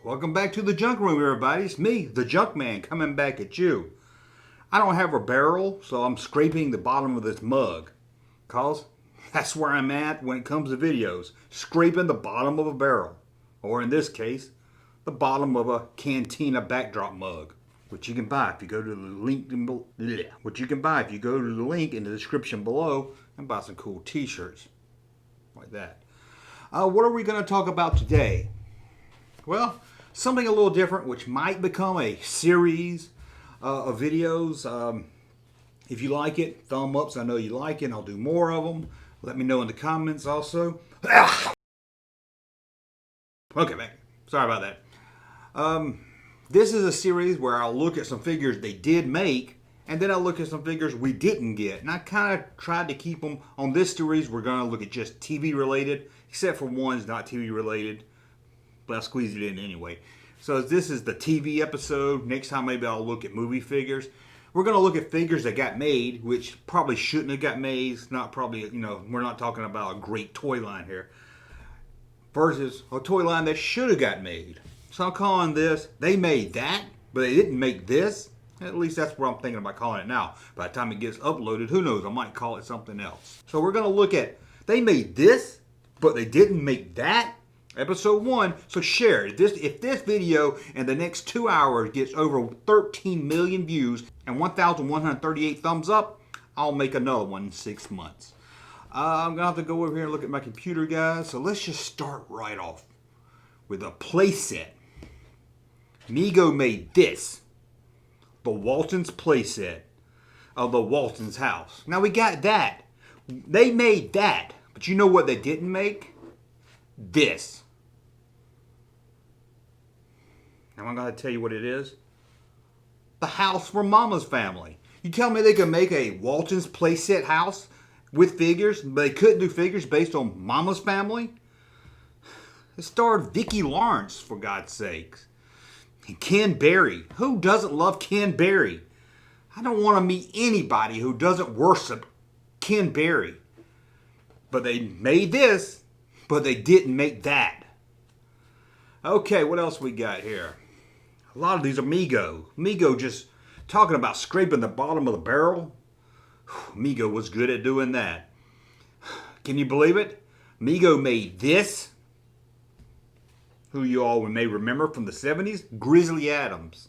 Welcome back to the Junk Room, everybody. It's me, the Junkman, coming back at you. I don't have a barrel, so I'm scraping the bottom of this mug. Cause that's where I'm at when it comes to videos. Scraping the bottom of a barrel. Or in this case, the bottom of a Cantina backdrop mug. Which you can buy if you go to the link in the description below and buy some cool t-shirts. Like that. What are we going to talk about today? Well, something a little different, which might become a series of videos. If you like it, thumb ups. I know you like it. I'll do more of them. Let me know in the comments also. Okay, man. Sorry about that. This is a series where I'll look at some figures they did make, and then I'll look at some figures we didn't get. And I kind of tried to keep them on this series. We're going to look at just TV related, except for one's not TV related. But I'll squeeze it in anyway. So this is the TV episode. Next time maybe I'll look at movie figures. We're going to look at figures that got made, which probably shouldn't have got made. It's not probably, we're not talking about a great toy line here. Versus a toy line that should have got made. So I'm calling this, they made that, but they didn't make this. At least that's what I'm thinking about calling it now. By the time it gets uploaded, who knows, I might call it something else. So we're going to look at, they made this, but they didn't make that. Episode 1, so share. If this video in the next 2 hours gets over 13 million views and 1,138 thumbs up, I'll make another one in 6 months. I'm going to have to go over here and look at my computer, guys. So let's just start right off with a playset. Mego made this. The Waltons playset of the Waltons house. Now we got that. They made that. But you know what they didn't make? This. Now I'm going to tell you what it is. The house for Mama's family. You tell me they could make a Walton's playset house with figures, but they couldn't do figures based on Mama's family? It starred Vicki Lawrence, for God's sakes. And Ken Berry. Who doesn't love Ken Berry? I don't want to meet anybody who doesn't worship Ken Berry. But they made this, but they didn't make that. Okay, what else we got here? A lot of these are Mego. Mego just talking about scraping the bottom of the barrel. Mego was good at doing that. Can you believe it? Mego made this. Who you all may remember from the 70s? Grizzly Adams.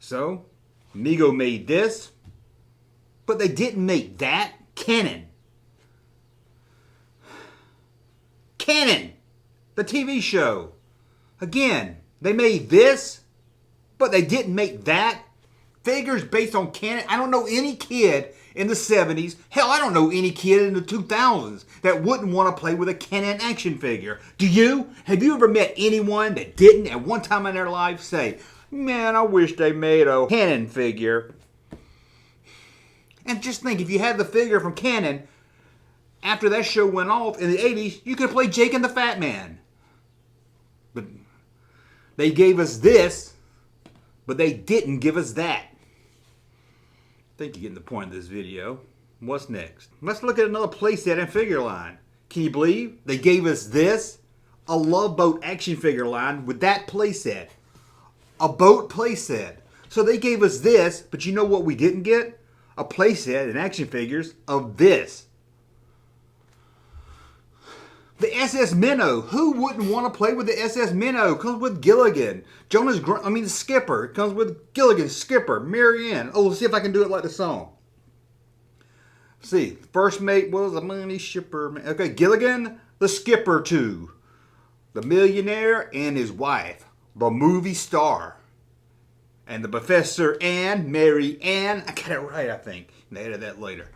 So, Mego made this. But they didn't make that. Cannon. Cannon. The TV show. Again, they made this. But they didn't make that. Figures based on Cannon. I don't know any kid in the 70s. Hell, I don't know any kid in the 2000s that wouldn't want to play with a Cannon action figure. Do you? Have you ever met anyone that didn't at one time in their life say, man, I wish they made a Cannon figure? And just think, if you had the figure from Cannon, after that show went off in the 80s, you could play Jake and the Fat Man. But they gave us this, but they didn't give us that. I think you're getting the point of this video. What's next? Let's look at another playset and figure line. Can you believe they gave us this? A Love Boat action figure line with that playset. A boat playset. So they gave us this, but you know what we didn't get? A playset and action figures of this. The SS Minnow. Who wouldn't want to play with the SS Minnow? Comes with Gilligan. The skipper. It comes with Gilligan, skipper, Mary Ann. Oh, let's see if I can do it like the song. Let's see. First mate was a money shipper. Okay, Gilligan, the skipper too. The millionaire and his wife. The movie star. And the Professor Ann, Mary Ann. I got it right, I think. And I edit that later.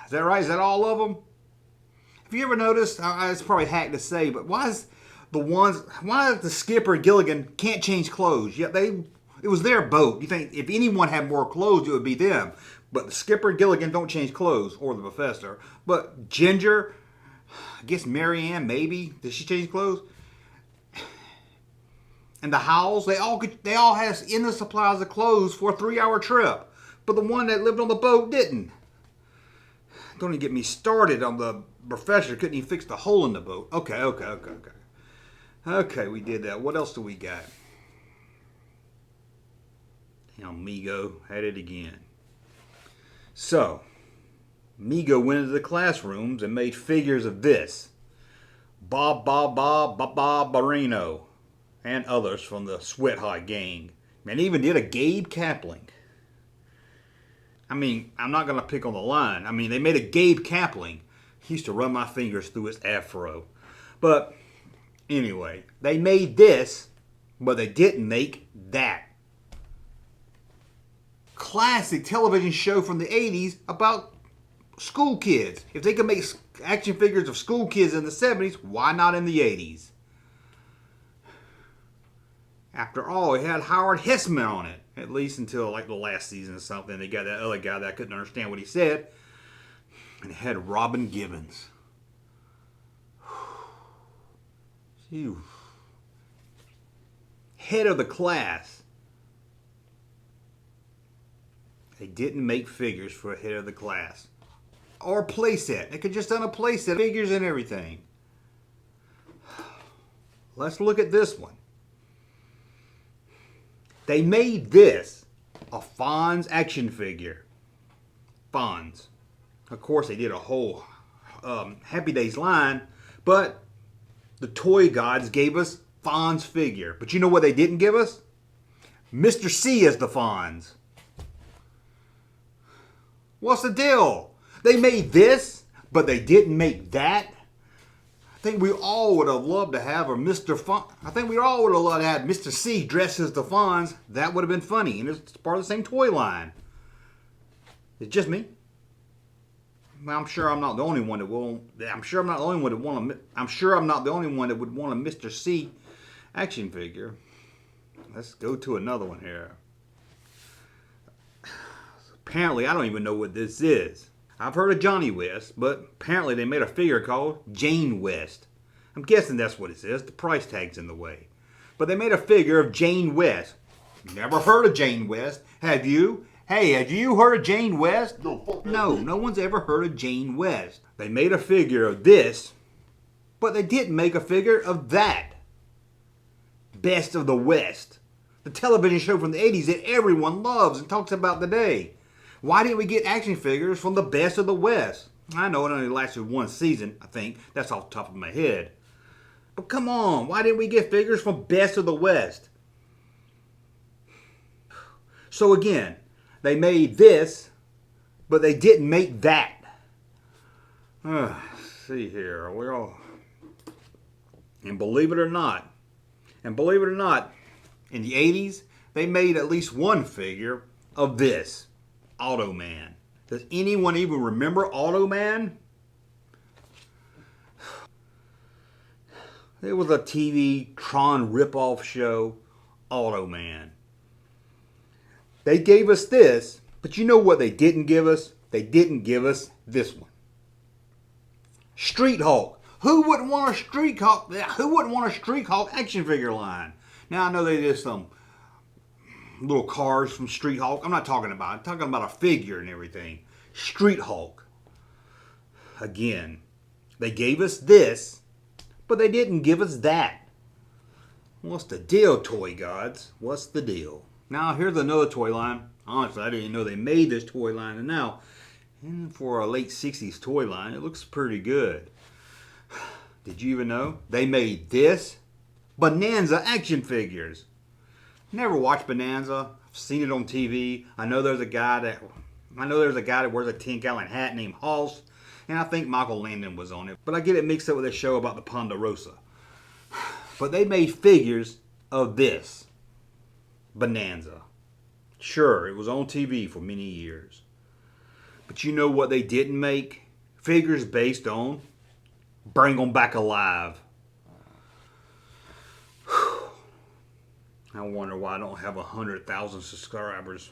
Is that right? Is that all of them? Have you ever noticed, it's probably hack to say, but why is the skipper and Gilligan can't change clothes? Yet it was their boat. You think if anyone had more clothes, it would be them. But the skipper and Gilligan don't change clothes, or the professor. But Ginger, I guess Mary Ann, maybe. Did she change clothes? And the Howells, they all had endless supplies of clothes for a 3-hour trip. But the one that lived on the boat didn't. Don't even get me started on the professor. Couldn't even fix the hole in the boat. Okay, we did that. What else do we got? Migo had it again. So, Migo went into the classrooms and made figures of this. Bob Barino, and others from the Sweat Hot gang. And even did a Gabe Kapling. I mean, I'm not going to pick on the line. I mean, they made a Gabe Kapling. He used to run my fingers through his afro. But anyway, they made this, but they didn't make that. Classic television show from the 80s about school kids. If they could make action figures of school kids in the 70s, why not in the 80s? After all, it had Howard Hessman on it. At least until like the last season or something. They got that other guy that I couldn't understand what he said. And it had Robin Givens. Phew. Head of the class. They didn't make figures for a head of the class. Or a playset. They could just done a playset. Figures and everything. Let's look at this one. They made this a Fonz action figure. Fonz. Of course, they did a whole Happy Days line, but the toy gods gave us Fonz figure. But you know what they didn't give us? Mr. C as the Fonz. What's the deal? They made this, but they didn't make that. I think we all would have loved to have a Mr. Fonz. I think we all would have loved to have Mr. C dressed as the Fonz. That would have been funny, and it's part of the same toy line. It's just me. Well, I'm sure I'm not the only one that will. I'm sure I'm not the only one that want a. I'm sure I'm not the only one that would want a Mr. C action figure. Let's go to another one here. Apparently, I don't even know what this is. I've heard of Johnny West, but apparently they made a figure called Jane West. I'm guessing that's what it is. The price tag's in the way. But they made a figure of Jane West. Never heard of Jane West. Have you? Hey, have you heard of Jane West? No one's ever heard of Jane West. They made a figure of this, but they didn't make a figure of that. Best of the West. The television show from the 80s that everyone loves and talks about today. Why didn't we get action figures from the Best of the West? I know it only lasted one season, I think. That's off the top of my head. But come on, why didn't we get figures from Best of the West? So again, they made this, but they didn't make that. Let's see here. And believe it or not, in the 80s, they made at least one figure of this. Automan. Does anyone even remember Automan? It was a TV Tron ripoff show, Automan. They gave us this, but you know what they didn't give us? They didn't give us this one. Street Hulk. Who wouldn't want a Street Hulk? Who wouldn't want a Street Hulk action figure line? Now I know they did some little cars from Street Hulk. I'm talking about a figure and everything. Street Hulk. Again, they gave us this, but they didn't give us that. What's the deal, toy gods? What's the deal? Now, here's another toy line. Honestly, I didn't even know they made this toy line. And now, for a late 60s toy line, it looks pretty good. Did you even know? They made this Bonanza action figures. Never watched Bonanza. I've seen it on TV. I know there's a guy that wears a 10-gallon hat named Hoss, and I think Michael Landon was on it. But I get it mixed up with a show about the Ponderosa. But they made figures of this Bonanza. Sure, it was on TV for many years. But you know what they didn't make? Figures based on Bring 'Em Back Alive. I wonder why I don't have 100,000 subscribers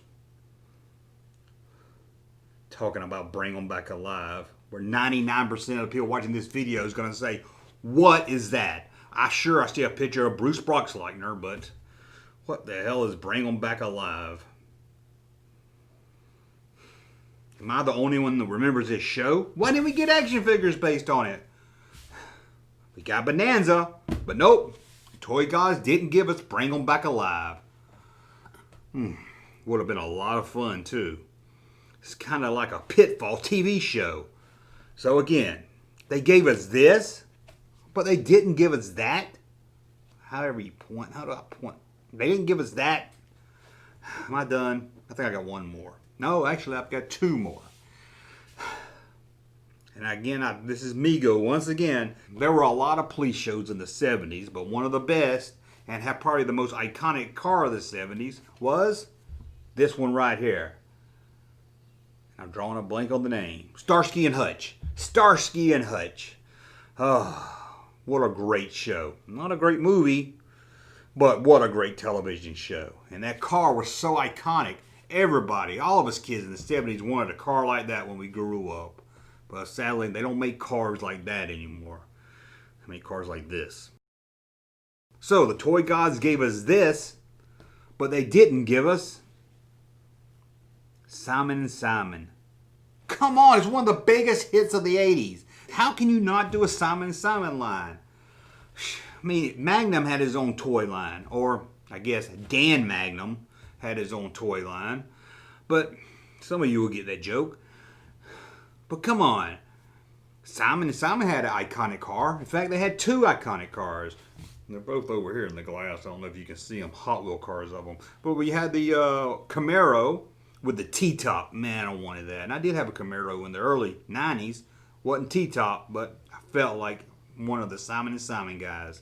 talking about Bring 'Em Back Alive, where 99% of the people watching this video is going to say, what is that? I see a picture of Bruce Broxleitner, but what the hell is Bring 'Em Back Alive? Am I the only one that remembers this show? Why didn't we get action figures based on it? We got Bonanza, but nope. Toy Gods didn't give us Bring 'Em Back Alive. Would have been a lot of fun too. It's kind of like a Pitfall TV show. So again, they gave us this, but they didn't give us that. However you point, how do I point? They didn't give us that. Am I done? I think I got one more. No, actually I've got two more. And again, this is Mego once again. There were a lot of police shows in the 70s, but one of the best, and have probably the most iconic car of the 70s, was this one right here. I'm drawing a blank on the name. Starsky and Hutch. Starsky and Hutch. Oh, what a great show. Not a great movie, but what a great television show. And that car was so iconic. Everybody, all of us kids in the 70s wanted a car like that when we grew up. But sadly, they don't make cars like that anymore. They make cars like this. So, the toy gods gave us this, but they didn't give us Simon and Simon. Come on, it's one of the biggest hits of the 80s. How can you not do a Simon and Simon line? I mean, Magnum had his own toy line, or I guess Dan Magnum had his own toy line. But some of you will get that joke. But come on, Simon and Simon had an iconic car. In fact, they had two iconic cars. They're both over here in the glass. I don't know if you can see them, Hot Wheel cars of them. But we had the Camaro with the T-top. Man, I wanted that. And I did have a Camaro in the early 90s. Wasn't T-top, but I felt like one of the Simon and Simon guys.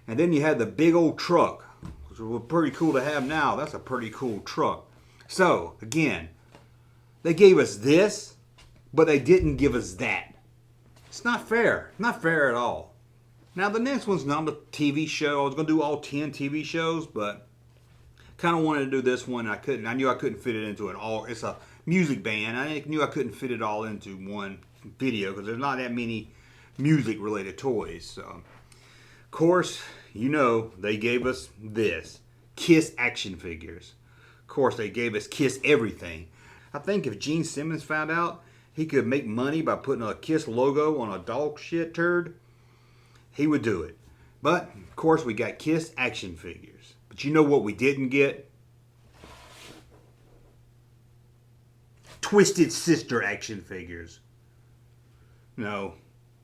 And then you had the big old truck, which was pretty cool to have now. That's a pretty cool truck. So, again, they gave us this, but they didn't give us that. It's not fair. Not fair at all. Now, the next one's not a TV show. I was going to do all 10 TV shows, but kind of wanted to do this one. I knew I couldn't fit it into it all. It's a music band. I knew I couldn't fit it all into one video because there's not that many music-related toys. So, of course, you know, they gave us this. Kiss action figures. Of course, they gave us Kiss everything. I think if Gene Simmons found out he could make money by putting a Kiss logo on a dog shit turd, he would do it. But, of course, we got Kiss action figures. But you know what we didn't get? Twisted Sister action figures. No.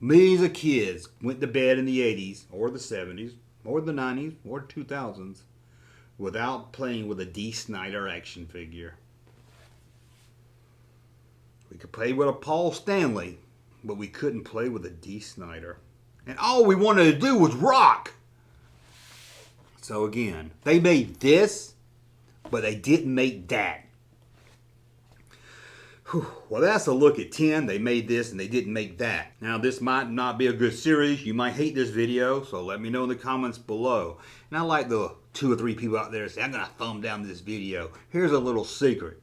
Millions of kids went to bed in the 80s, or the 70s, or the 90s, or 2000s, without playing with a Dee Snider action figure. We could play with a Paul Stanley, but we couldn't play with a Dee Snider. And all we wanted to do was rock. So again, they made this, but they didn't make that. Whew. Well, that's a look at 10. They made this and they didn't make that. Now, this might not be a good series. You might hate this video, so let me know in the comments below. And I like the 2 or 3 people out there say, I'm going to thumb down this video. Here's a little secret.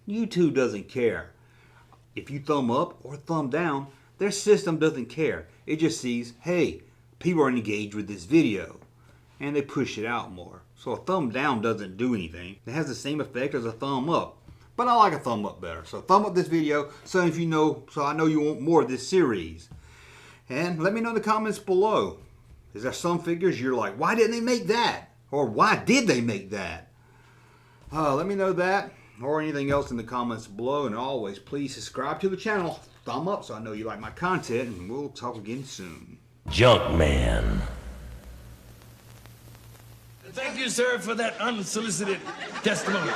YouTube doesn't care. If you thumb up or thumb down, their system doesn't care. It just sees, hey, people are engaged with this video. And they push it out more. So a thumb down doesn't do anything. It has the same effect as a thumb up. But I like a thumb up better. So thumb up this video so I know you want more of this series. And let me know in the comments below. Is there some figures you're like, why didn't they make that? Or why did they make that? Let me know that. Or anything else in the comments below. And always, please subscribe to the channel. Thumb up so I know you like my content. And we'll talk again soon. Junkman. Thank you, sir, for that unsolicited testimony.